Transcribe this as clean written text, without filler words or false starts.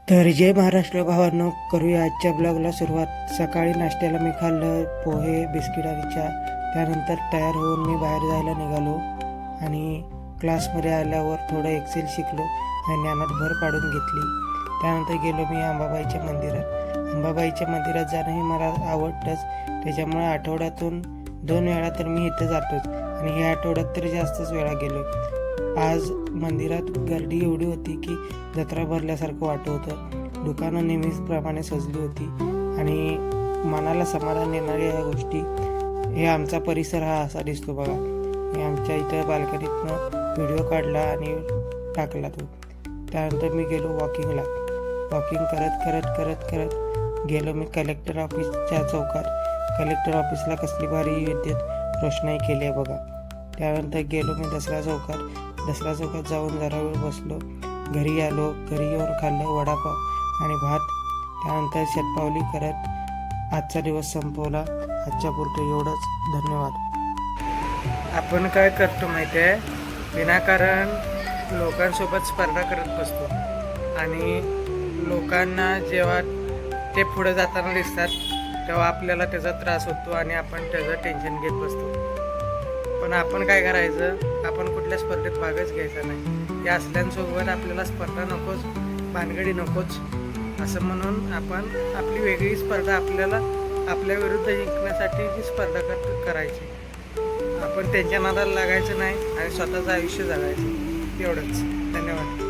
तर जय महाराष्ट्र भावांनो, करूया आजच्या ब्लॉगला सुरुवात। सकाळी नाश्त्याला मी खाल्लं पोहे, बिस्किट आणि चहा। त्यानंतर तयार होऊन मी बाहेर जायला निघालो आणि क्लासमध्ये आल्यावर थोडं एक्सेल शिकलो आणि ज्ञानात भर पाडून घेतली। त्यानंतर गेलो मी अंबाबाईच्या मंदिरात। अंबाबाईच्या मंदिरात जाणं हे मला आवडतंच, त्याच्यामुळे आठवड्यातून 2 वेळा तर मी इथं जातोच आणि ह्या आठवड्यात तर जास्तच वेळा गेलो। आज मंदिरात गर्दी एवढी होती की जत्रा भरल्यासारखं वाटत होतं। दुकानं नेहमीप्रमाणे सजली होती आणि मनाला समाधान देणाऱ्या ह्या गोष्टी, हे आमचा परिसर हा असा दिसतो बघा। मी आमच्या इथं बाल्कनीतनं व्हिडिओ काढला आणि टाकला तो। त्यानंतर मी गेलो वॉकिंगला। वॉकिंग करत गेलो मी कलेक्टर ऑफिसच्या चौकात। कलेक्टर ऑफिसला कसली भारी विद्युत रोषणाई केली आहे बघा। त्यानंतर गेलो मी दसरा चौकात। दसरा चौकात जाऊन जरा वेळ बसलो। घरी आलो। घरी येऊन खाल्लं वडापाव आणि भात। त्यानंतर शतपावली करत आजचा दिवस संपवला। आजच्या पुरतं एवढंच, धन्यवाद। आपण काय करतो माहिती आहे, विनाकारण लोकांसोबत स्पर्धा करत बसतो आणि लोकांना जेव्हा ते पुढे जाताना दिसतात तेव्हा आपल्याला त्याचा त्रास होतो आणि आपण त्याचं टेन्शन घेत बसतो। पण आपण काय करायचं, आपण कुठल्या स्पर्धेत भागच घ्यायचा नाही। या असल्यांसोबत आपल्याला स्पर्धा नकोच, भानगडी नकोच, असं म्हणून आपण आपली वेगळी स्पर्धा आपल्याला आपल्या विरुद्ध जिंकण्यासाठी ही स्पर्धा करायची। आपण त्यांच्या नादाला लागायचं नाही आणि स्वतःचं आयुष्य जगायचं। एवढंच, धन्यवाद।